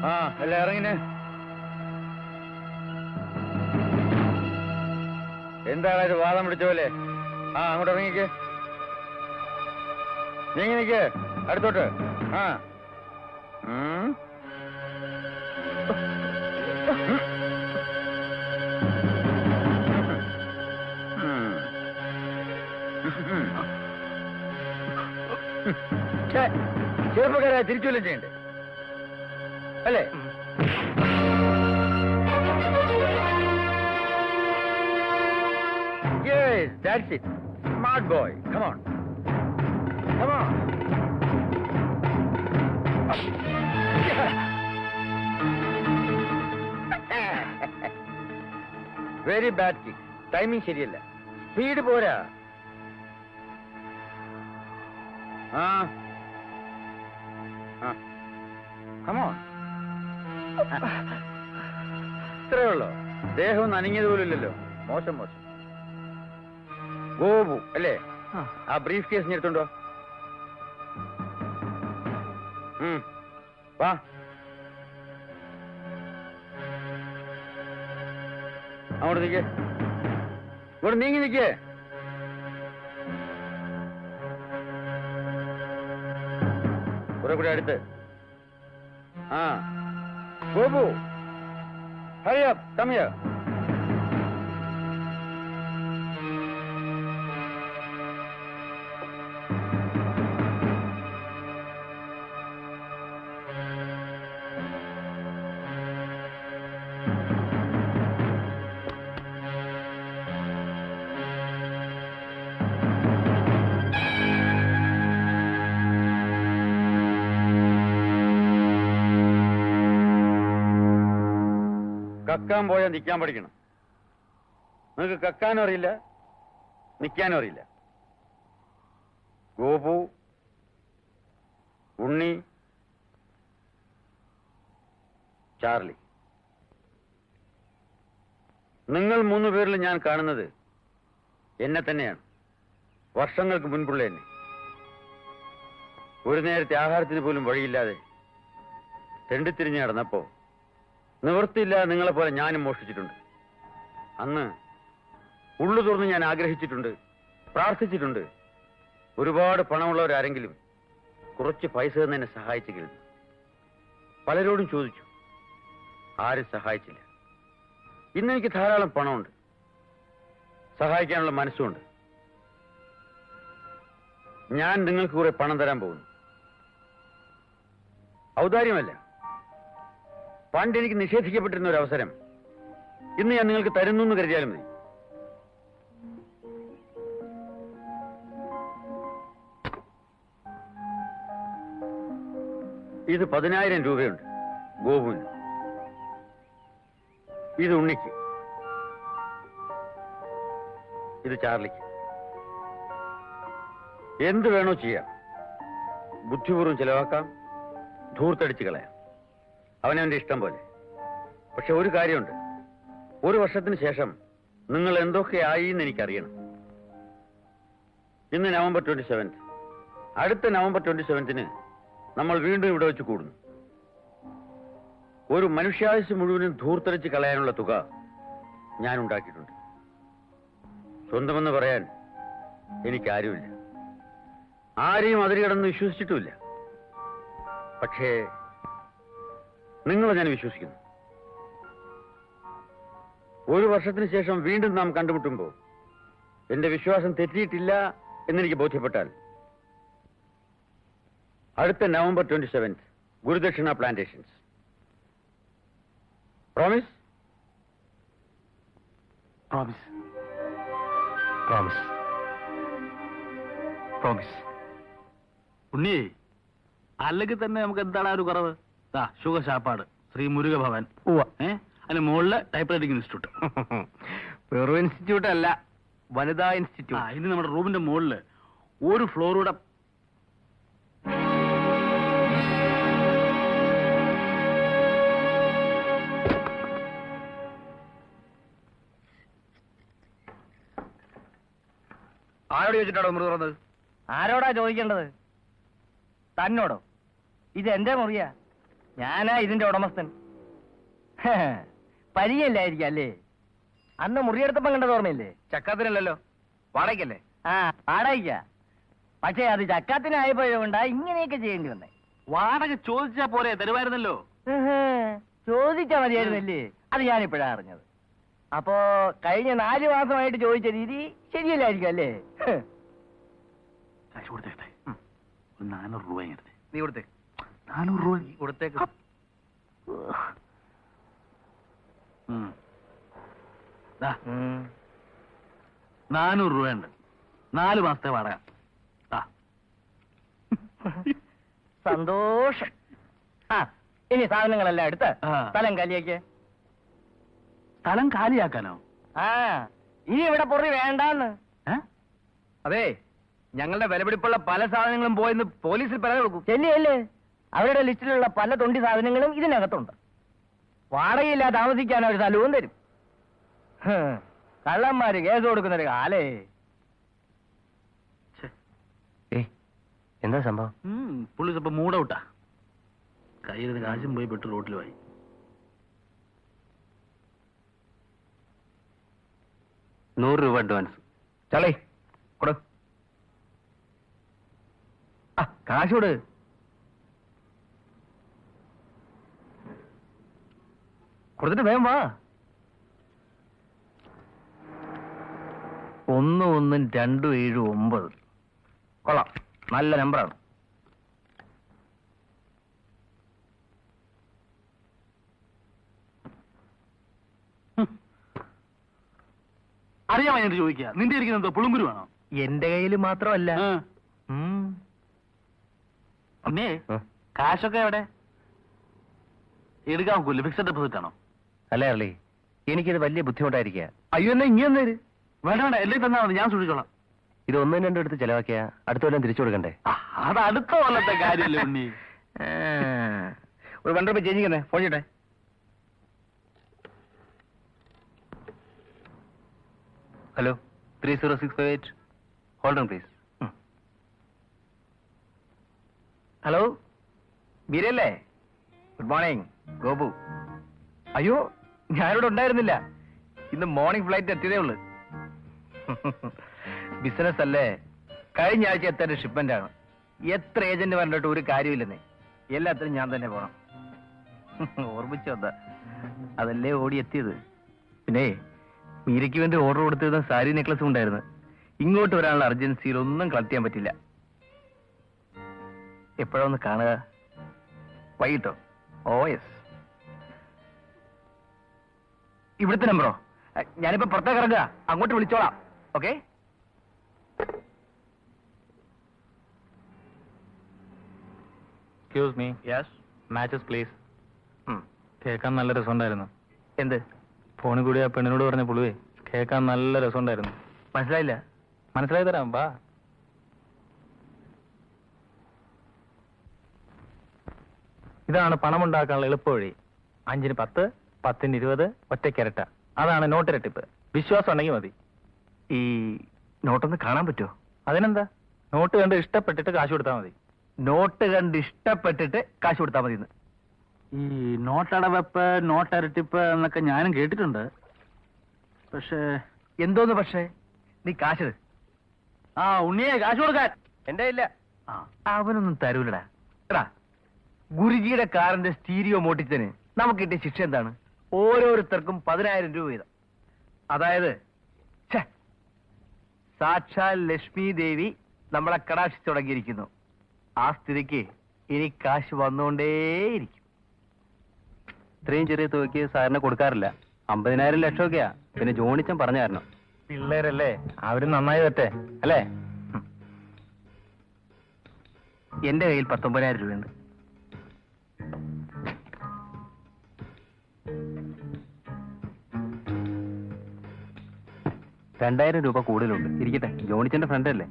ആ അല്ല ഇറങ്ങിനെ. എന്താണ് ഒരു വാദം പിടിച്ച പോലെ? ആ അങ്ങോട്ട് ഇറങ്ങിക്ക്. നീങ്ങി നിക്ക് അടുത്തോട്ട്. ആ ചെറുപ്പക്കാരായ തിരിച്ചുവല്ലോ ചെയ്യണ്ടേ അല്ലേ? Yes, that's it. Smart boy. Come on. Come on. Very bad kick. Timing ശരിയല്ല. സ്പീഡ് പോരാ. Come on. ഇത്രയേ ഉള്ളോ? ദേഹം നനങ്ങിയത് പോലും ഇല്ലല്ലോ. മോശം മോശം. ഗോപു അല്ലേ? ആ ബ്രീഫ് കേസ് എടുത്തുണ്ടോ? വാ. അങ്ങോട്ട് നിൽക്കേ. ഇങ്ങോട്ട് നീങ്ങി നിൽക്കേ. കുറെ കൂടെ അടുത്ത്. ആ Gopu hurry up, come here. കക്കാൻ പോയാൽ നിൽക്കാൻ പഠിക്കണം. നിങ്ങൾക്ക് കക്കാനും അറിയില്ല, നിൽക്കാനും അറിയില്ല. ഗോപു, ഉണ്ണി, ചാർലി, നിങ്ങൾ 3 പേരിൽ ഞാൻ കാണുന്നത് എന്നെ തന്നെയാണ്. വർഷങ്ങൾക്ക് മുൻപുള്ള എന്നെ. ഒരു നേരത്തെ ആഹാരത്തിന് പോലും വഴിയില്ലാതെ തെണ്ടിത്തിരിഞ്ഞ് നടന്നപ്പോ നിവൃത്തിയില്ലാതെ നിങ്ങളെപ്പോലെ ഞാനും മോഷ്ടിച്ചിട്ടുണ്ട്. അന്ന് ഉള്ളു തുറന്ന് ഞാൻ ആഗ്രഹിച്ചിട്ടുണ്ട്, പ്രാർത്ഥിച്ചിട്ടുണ്ട്. ഒരുപാട് പണമുള്ളവരാരെങ്കിലും കുറച്ച് പൈസ തന്നെ എന്നെ സഹായിച്ചു കരുതി. പലരോടും ചോദിച്ചു, ആരും സഹായിച്ചില്ല. ഇന്ന് എനിക്ക് ധാരാളം പണമുണ്ട്, സഹായിക്കാനുള്ള മനസ്സുമുണ്ട്. ഞാൻ നിങ്ങൾക്ക് കുറെ പണം തരാൻ പോകുന്നു. ഔദാര്യമല്ല, പണ്ട് എനിക്ക് നിഷേധിക്കപ്പെട്ടിരുന്ന ഒരു അവസരം ഇന്ന് ഞാൻ നിങ്ങൾക്ക് തരുന്നു എന്ന് കരുതിയാലും മതി. ഇത് 10,000 രൂപയുണ്ട് ഗോപുവിന്. ഇത് ഉണ്ണിക്ക്. ഇത് ചാർലിക്ക്. എന്ത് വേണോ ചെയ്യാം. ബുദ്ധിപൂർവ്വം ചെലവാക്കാം, ധൂർത്തടിച്ച് കളയാം. അവനവന്റെ ഇഷ്ടം പോലെ. പക്ഷെ ഒരു കാര്യമുണ്ട്, 1 വർഷത്തിന് ശേഷം നിങ്ങൾ എന്തൊക്കെയായി എന്ന് എനിക്കറിയണം. ഇന്ന് നവംബർ 27. അടുത്ത നവംബർ 27 നമ്മൾ വീണ്ടും ഇവിടെ വെച്ച് കൂടുന്നു. ഒരു മനുഷ്യായുസ് മുഴുവനും ധൂർത്തടിച്ച് കളയാനുള്ള തുക ഞാൻ ഉണ്ടാക്കിയിട്ടുണ്ട്. സ്വന്തമെന്ന് പറയാൻ എനിക്കാരുമില്ല, ആരെയും അതിരുകടന്ന് വിശ്വസിച്ചിട്ടുമില്ല. പക്ഷേ നിങ്ങളെ ഞാൻ വിശ്വസിക്കുന്നു. 1 വർഷത്തിന് ശേഷം വീണ്ടും നാം കണ്ടുമുട്ടുമ്പോൾ എന്റെ വിശ്വാസം തെറ്റിയിട്ടില്ല എന്നെനിക്ക് ബോധ്യപ്പെട്ടാൽ അടുത്ത November 27 Gurudakshina plantations. Promise? Promise. Promise. Promise. Unni, അല്ലെങ്കിൽ തന്നെ നമുക്ക് എന്താണ് ഒരു കുറവ്? ശുഖ ശാപ്പാട്, ശ്രീ മുരുക ഭവൻ, അതിന് മുകളില് ടൈപ്പ് റൈറ്റിംഗ് ഇൻസ്റ്റിറ്റ്യൂട്ട്. വെറും ഇൻസ്റ്റിറ്റ്യൂട്ട് അല്ല, വനിതാ ഇൻസ്റ്റിറ്റ്യൂട്ട്. ഇനി നമ്മുടെ റൂമിന്റെ മുകളില് ഒരു ഫ്ലോറൂടെ. ആരോട് ചോദിച്ചിട്ടാണോ മുറി തുറന്നത്? ആരോടാ ചോദിക്കേണ്ടത്? തന്നോടോ? ഇത് എന്റെ മുറിയാ. ഞാനാ ഇതിന്റെ ഉടമസ്ഥൻ. പരിചയമില്ലായിരിക്കും അല്ലേ? അന്ന് മുറിയെടുത്തപ്പം കണ്ടത് ഓർമ്മയില്ലേ? ചക്കാത്തിനല്ലല്ലോ, വാടകയ്ക്കല്ലേ? ആ, വാടകയ്ക്ക. പക്ഷേ അത് ചക്കാത്തിനായപ്പോഴുകൊണ്ടാ ഇങ്ങനെയൊക്കെ ചെയ്യേണ്ടി വന്നേ. വാടക ചോദിച്ചാ പോരെ, തരുമായിരുന്നല്ലോ. ചോദിച്ചാ മതിയായിരുന്നല്ലേ? അത് ഞാനിപ്പോഴാ അറിഞ്ഞത്. അപ്പോ കഴിഞ്ഞ 4 മാസമായിട്ട് ചോദിച്ച രീതി ശരിയല്ലായിരിക്കും അല്ലേ? കാശ് കൊടുത്തേട്ടെ. ഒരു 400 രൂപ എടുത്തേ. നീ കൊടുത്തേ. 400 രൂപ കൊടുത്തേക്ക്. ദാ, 400 രൂപയുണ്ട്. 4 മാസത്തെ വാടക. ആ, സന്തോഷം. ആ, ഇനി സാധനങ്ങളെല്ലാം എടുത്ത് ആ. സ്ഥലം കലിയേക്ക്. സ്ഥലം കാലിയാക്കാനോ? ആ, ഇനി ഇവിടെ പൊറി വേണ്ടാന്ന്. ഏ? അതെ, ഞങ്ങളുടെ വിലപിടിപ്പുള്ള പല സാധനങ്ങളും പോയെന്ന് പോലീസിൽ പരാതി കൊടുക്കും. ചെല്ലിയല്ലേ, അവരുടെ ലിസ്റ്റിലുള്ള പല തൊണ്ടി സാധനങ്ങളും ഇതിനകത്തുണ്ട്. വാടകയില്ലാതെ താമസിക്കാൻ ഒരു സ്ഥലവും തരും. കള്ളന്മാര് കേസ് കൊടുക്കുന്നൊരു കാലേ. എന്താ സംഭവം? പുള്ളി ഇപ്പൊ മൂടൗട്ടാ. കയ്യിൽ കാശും പോയി പെട്ട് റോട്ടിൽ പോയി. ₹100 അഡ്വാൻസ്. ചളേ കൊടു. കാശ് കൊടു. കൊടുത്തിട്ട് വേഗം വാ. 1127 കൊള്ളാം, നല്ല നമ്പറാണ്. അറിയാമോ ഞാൻ ചോദിക്കുക, നിന്റെ ഇരിക്കുന്നത് പുളുങ്കുരു വേണോ? എന്റെ കയ്യിൽ മാത്രമല്ല. പിന്നെ കാശൊക്കെ എവിടെ? എടുക്കാൻ നോക്കൂല്ലേ? ഫിക്സഡ് ഡെപ്പോസിറ്റ് ആണോ? അല്ലേ അല്ലേ, എനിക്കിത് വലിയ ബുദ്ധിമുട്ടായിരിക്കുക. അയ്യോ, എന്നാ ഇങ്ങനെ തരും. വേണ്ട വേണ്ട, എല്ലാം തന്നാ മതി, ഞാൻ സൂക്ഷിച്ചോളാം. ഇത് 1-2 എടുത്ത് ചെലവാക്കിയ അടുത്ത കൊല്ലം തിരിച്ചു കൊടുക്കണ്ടേ? അത് അടുത്ത കൊല്ലത്തെ കാര്യമല്ലേ ഉണ്ണി. ഒരു ₹1 ചേഞ്ച് ചെയ്യുന്നേ, ഫോൺ ചെയ്യട്ടെ. Hello, 30658. Hold on please. Hello, ബീരല്ലേ? Good morning, Gopu. അയ്യോ, ഞാനിവിടെ ഉണ്ടായിരുന്നില്ല. ഇന്ന് മോർണിംഗ് ഫ്ലൈറ്റ് എത്തിയതേ ഉള്ളു. ബിസിനസ് അല്ലേ, കഴിഞ്ഞ ആഴ്ച എത്തേണ്ട ഷിപ്മെന്റ് ആണ്. എത്ര ഏജന്റ് പറഞ്ഞിട്ട് ഒരു കാര്യമില്ലെന്നേ. എല്ലാത്തിനും ഞാൻ തന്നെ പോണം. ഓർമ്മിച്ചു വന്ന അതല്ലേ ഓടി എത്തിയത്. പിന്നെ മീരയ്ക്ക് വേണ്ടി ഓർഡർ കൊടുത്തിരുന്ന സാരി നെക്ലസും ഉണ്ടായിരുന്നു. ഇങ്ങോട്ട് വരാനുള്ള അർജൻസിയിൽ ഒന്നും കളക്ട് ചെയ്യാൻ പറ്റില്ല. എപ്പോഴാ ഒന്ന് കാണുക? വൈകിട്ടോ? Oh yes. ഇവിടുത്തെ നമ്പറോ? ഞാനിപ്പോ പുറത്തേക്ക് ഇറങ്ങുക, അങ്ങോട്ട് വിളിച്ചോളാം. Okay? Excuse me. Yes. Matches please. കേൾക്കാൻ നല്ല രസമുണ്ടായിരുന്നു. എന്ത്? ഫോണിൽ കൂടി ആ പെണ്ണിനോട് പറഞ്ഞ പുളുവേ, കേൾക്കാൻ നല്ല രസമുണ്ടായിരുന്നു. മനസ്സിലായില്ല. മനസ്സിലായി തരാം, വാ. ഇതാണ് പണമുണ്ടാക്കാനുള്ള എളുപ്പവഴി. 5-ന് 10, 10-ന് 20, ഒറ്റയ്ക്കിരട്ട. അതാണ് നോട്ടിരട്ടിപ്പ്. വിശ്വാസം ഉണ്ടെങ്കിൽ മതി. ഈ നോട്ടൊന്ന് കാണാൻ പറ്റുമോ? അതിനെന്താ, നോട്ട് കണ്ട് ഇഷ്ടപ്പെട്ടിട്ട് കാശ് കൊടുത്താൽ മതി. നോട്ട് കണ്ട് ഇഷ്ടപ്പെട്ടിട്ട് കാശ് കൊടുത്താൽ മതി. ഈ നോട്ടടവെപ്പ്, നോട്ടരട്ടിപ്പ് എന്നൊക്കെ ഞാനും കേട്ടിട്ടുണ്ട്. പക്ഷേ എന്തോന്ന് പക്ഷേ? നീ കാശ് ആ ഉണ്ണിയെ കാശ് കൊടുക്കാൻ എന്റെ ഇല്ല. ആ അവനൊന്നും തരൂലടാ. എടാ, ഗുരുജിയുടെ കാറിന്റെ സ്റ്റീരിയോ മോട്ടിച്ചതിന് നമുക്ക് കിട്ടിയ ശിക്ഷ എന്താണ്? ഓരോരുത്തർക്കും 10,000 രൂപ വീതം. അതായത് സാക്ഷാൽ ലക്ഷ്മി ദേവി നമ്മളെ കടാക്ഷിച്ചു തുടങ്ങിയിരിക്കുന്നു. ആ സ്ഥിതിക്ക് ഇനി കാശ് വന്നുകൊണ്ടേയിരിക്കും. ഇത്രയും ചെറിയ തുകയ്ക്ക് സാറിന് കൊടുക്കാറില്ല. 50,000 ലക്ഷമൊക്കെയാ. പിന്നെ ജോണിച്ചൻ പറഞ്ഞു തരണം. പിള്ളേരല്ലേ, അവര് നന്നായി വരട്ടെ അല്ലേ? എന്റെ കയ്യിൽ 19,000 രൂപയുണ്ട്. ₹2,000 കൂടുതലുണ്ട്. ഇരിക്കട്ടെ, ജോണിച്ചന്റെ ഫ്രണ്ട് അല്ലേ?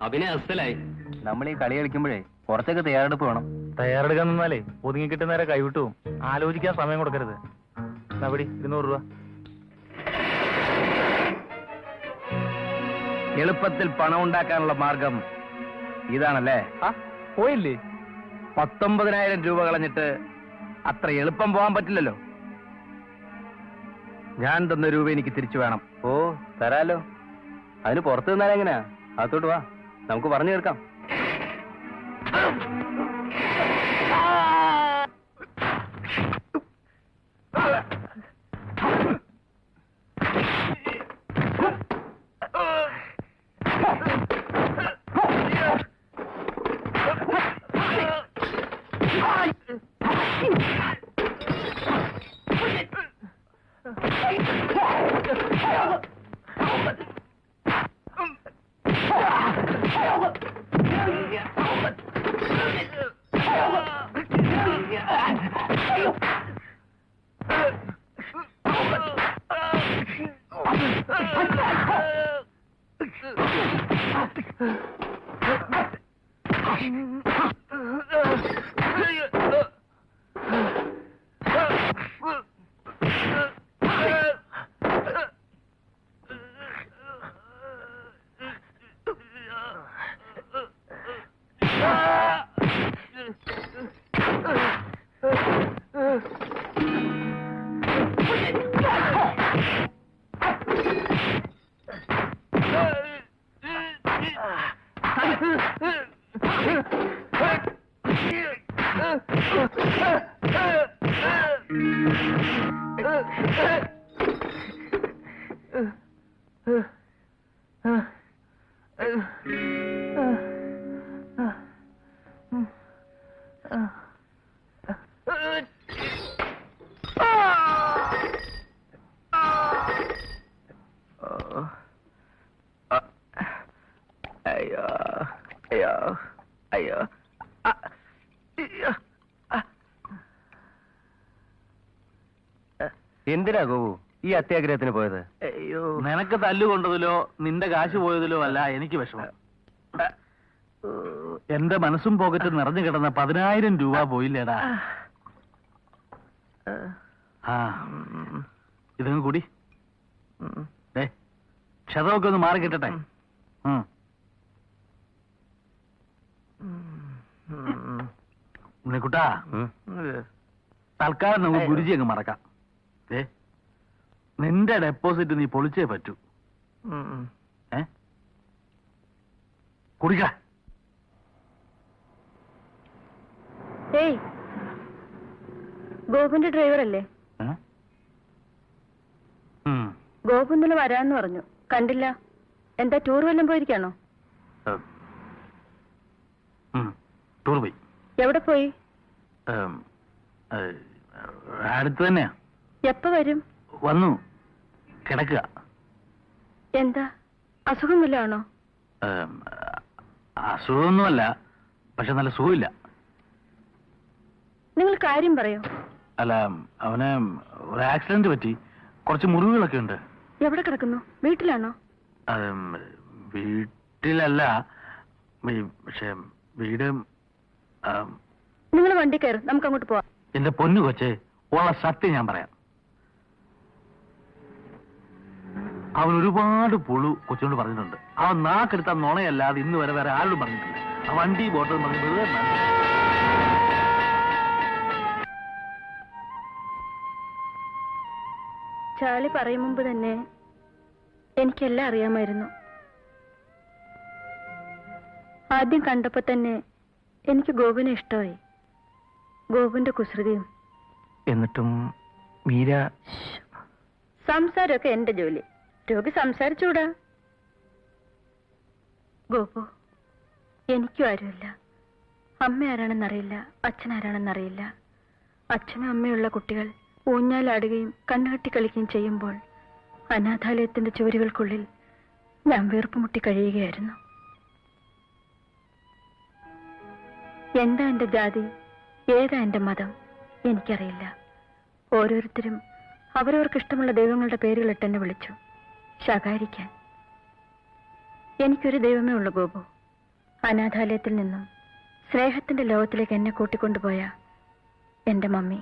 അഭിനയ അസലായി. നമ്മൾ ഈ കളി കളിക്കുമ്പോഴേ കുറച്ചൊക്കെ തയ്യാറെടുപ്പ് വേണം. തയ്യാറെടുക്കാൻ നിന്നാലേ ഒതുങ്ങി കിട്ടുന്നേരെ കൈവിട്ടു പോകും. ആലോചിക്കാൻ സമയം കൊടുക്കരുത്. അവിടെ 200 രൂപ. എളുപ്പത്തിൽ പണം ഉണ്ടാക്കാനുള്ള മാർഗം ഇതാണല്ലേ? പോയില്ലേ? 19,000 രൂപ കളഞ്ഞിട്ട് അത്ര എളുപ്പം പോകാൻ പറ്റില്ലല്ലോ. ഞാൻ തന്ന രൂപ എനിക്ക് തിരിച്ചു വേണം. ഓ തരാലോ. അതിന് പുറത്തു നിന്നാൽ എങ്ങനെയാ? അകത്തോട്ട് വാ, നമുക്ക് പറഞ്ഞു തീർക്കാം. അയ്യോ അയ്യോ അയ്യോ. എന്തിനാ ഗോപു ഈ അത്യാഗ്രഹത്തിന് പോയത്? അയ്യോ, നിനക്ക് തല്ലുകൊണ്ടതിലോ നിന്റെ കാശ് പോയതിലോ അല്ല എനിക്ക് വിഷമം. എന്റെ മനസ്സും പോക്കറ്റ് നിറഞ്ഞു കിടന്ന 10,000 രൂപ പോയില്ലേടാ. ആ ഇതങ്ങ് കൂടി ക്ഷതമൊക്കെ ഒന്ന് മാറി കിട്ടട്ടെ. ഉണ്ണിക്കുട്ടാ, തൽക്കാലം നമുക്ക് ഗുരുജി അങ്ങ് മറക്കാം. നിന്റെ ഡെപ്പോസിറ്റ് നീ പൊളിച്ചേ പറ്റൂ. കുടിക്ക. ഏയ്, ഗോപുന്റെ ഡ്രൈവർ അല്ലേ? ഗോപു ഇന്നലെ വരാന്ന് പറഞ്ഞു, കണ്ടില്ല. എന്താ ടൂർ വല്ലതും പോയിരിക്കാണോ? ടൂർ പോയി. എവിടെ പോയി? അടുത്ത് തന്നെയാ. എപ്പ വരും? വന്നു കിടക്കുക. എന്താ അസുഖം വല്ലതാണോ? അസുഖമൊന്നുമല്ല, പക്ഷെ നല്ല സുഖമില്ല. നിങ്ങൾ കാര്യം പറയോ? അല്ല, അവന് ഒരു ആക്സിഡന്റ് പറ്റി, കുറച്ച് മുറിവുകളൊക്കെ ഉണ്ട്. എവിടെ കിടക്കുന്നു? വീട്ടിലാണോ? വീട്ടിലല്ല, പക്ഷെ വീട്. നിങ്ങൾ വണ്ടി കയറും, നമുക്ക് അങ്ങോട്ട് പോവാം. എന്റെ പൊന്നു കൊച്ചേ, ഉള്ള സത്യം ഞാൻ പറയാം. അവൻ ഒരുപാട് പുളു കൊച്ചിനോട് പറഞ്ഞിട്ടുണ്ട്. അവൻ നാക്കെടുത്ത നുണയല്ലാതെ ഇന്ന് വരെ വേറെ ആരോടും പറഞ്ഞിട്ടില്ല. ആ വണ്ടി ബോട്ടൽ പറഞ്ഞത് ചാളി പറയും മുമ്പ് തന്നെ എനിക്കെല്ലാം അറിയാമായിരുന്നു. ആദ്യം കണ്ടപ്പോ തന്നെ എനിക്ക് ഗോപുവിനെ ഇഷ്ടമായി. ഗോപുവിന്റെ കുസൃതിയും. എന്നിട്ടും മീര. സംസാരമൊക്കെ എന്റെ ജോലി. രോഗി സംസാരിച്ചൂടാ. ഗോപു, എനിക്കും ആരുമില്ല. അമ്മ ആരാണെന്നറിയില്ല, അച്ഛൻ ആരാണെന്നറിയില്ല. അച്ഛനും അമ്മയുള്ള കുട്ടികൾ ഊഞ്ഞാലാടുകയും കണ്ണുകെട്ടി കളിക്കുകയും ചെയ്യുമ്പോൾ അനാഥാലയത്തിന്റെ ചുവരുകൾക്കുള്ളിൽ ഞാൻ വീർപ്പുമുട്ടി കഴിയുകയായിരുന്നു. എന്താ എന്റെ ജാതി, ഏതാ എന്റെ മതം എനിക്കറിയില്ല. ഓരോരുത്തരും അവരവർക്കിഷ്ടമുള്ള ദൈവങ്ങളുടെ പേരുകളിട്ട് എന്നെ വിളിച്ചു ശകാരിക്കാൻ. എനിക്കൊരു ദൈവമേ ഉള്ളൂ ഗോപു, അനാഥാലയത്തിൽ നിന്നും സ്നേഹത്തിന്റെ ലോകത്തിലേക്ക് എന്നെ കൂട്ടിക്കൊണ്ടുപോയ എന്റെ മമ്മി,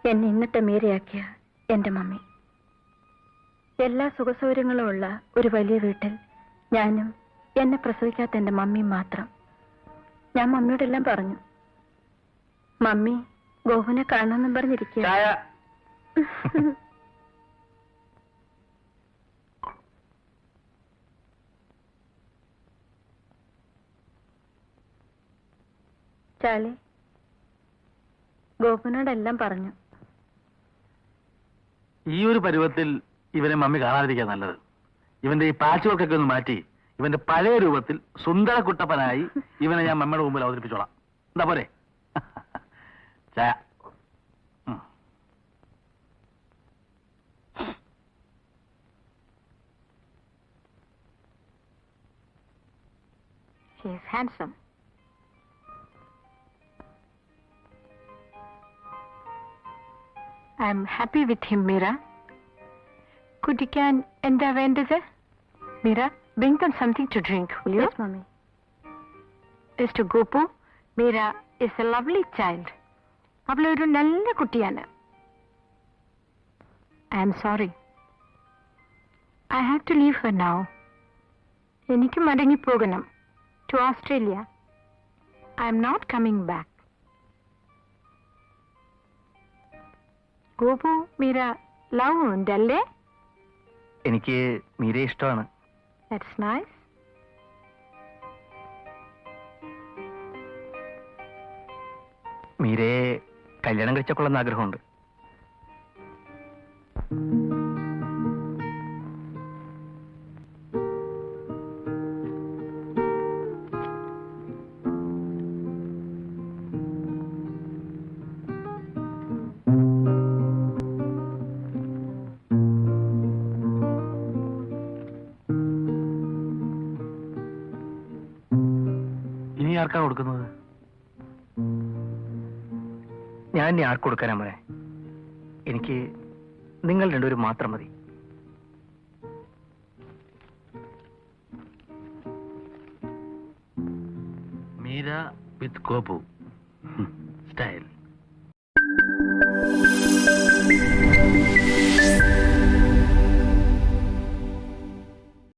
എന്നെ ഇന്നത്തെ മീരയാക്കിയ എന്റെ മമ്മി. എല്ലാ സുഖസൗകര്യങ്ങളും ഉള്ള ഒരു വലിയ വീട്ടിൽ ഞാനും എന്നെ പ്രസവിക്കാത്ത എന്റെ മമ്മിയും മാത്രം. ഞാൻ മമ്മിയോടെല്ലാം പറഞ്ഞു. മമ്മി ഗോപുവിനെ കാണണമെന്നും പറഞ്ഞിരിക്കുക. ചാലി ഗോപുവിനോടെല്ലാം പറഞ്ഞു. ഈ ഒരു പരുവത്തിൽ ഇവനെ മമ്മി കാണാതിരിക്കാൻ നല്ലത്. ഇവന്റെ ഈ പാച്ച് വർക്കൊക്കെ ഒന്ന് മാറ്റി ഇവന്റെ പഴയ രൂപത്തിൽ സുന്ദര കുട്ടപ്പനായി ഇവനെ ഞാൻ മമ്മയുടെ മുമ്പിൽ അവതരിപ്പിച്ചോളാം. എന്താ പോരെ? ചായ. He is handsome. I am happy with him, Meera. കുട്ടിക്കാൻ എന്താ വേണ്ടത്? Meera, bring them something to drink, will you? Yes, mommy. Mr. Gopu, Meera is a lovely child. അവളൊരു നല്ല കുട്ടിയാണ്. I am sorry. I have to leave her now. എനിക്ക് മടങ്ങിപ്പോകണം. To Australia. I am not coming back. Gopu, Meera love ഉണ്ടല്ലേ? എനിക്ക് മീരയെ ഇഷ്ടമാണ്. That's nice. മീരയെ കല്യാണം കഴിച്ചൊക്കൊള്ളുന്ന ആഗ്രഹമുണ്ട്. ഇനി ആർക്കാണ് കൊടുക്കുന്നത്? ഞാൻ ഇനി ആർക്ക് കൊടുക്കാനാ മോനെ? എനിക്ക് നിങ്ങൾ രണ്ടുപേരും മാത്രം മതി. മീര വിത്ത് ഗോപു സ്റ്റൈൽ.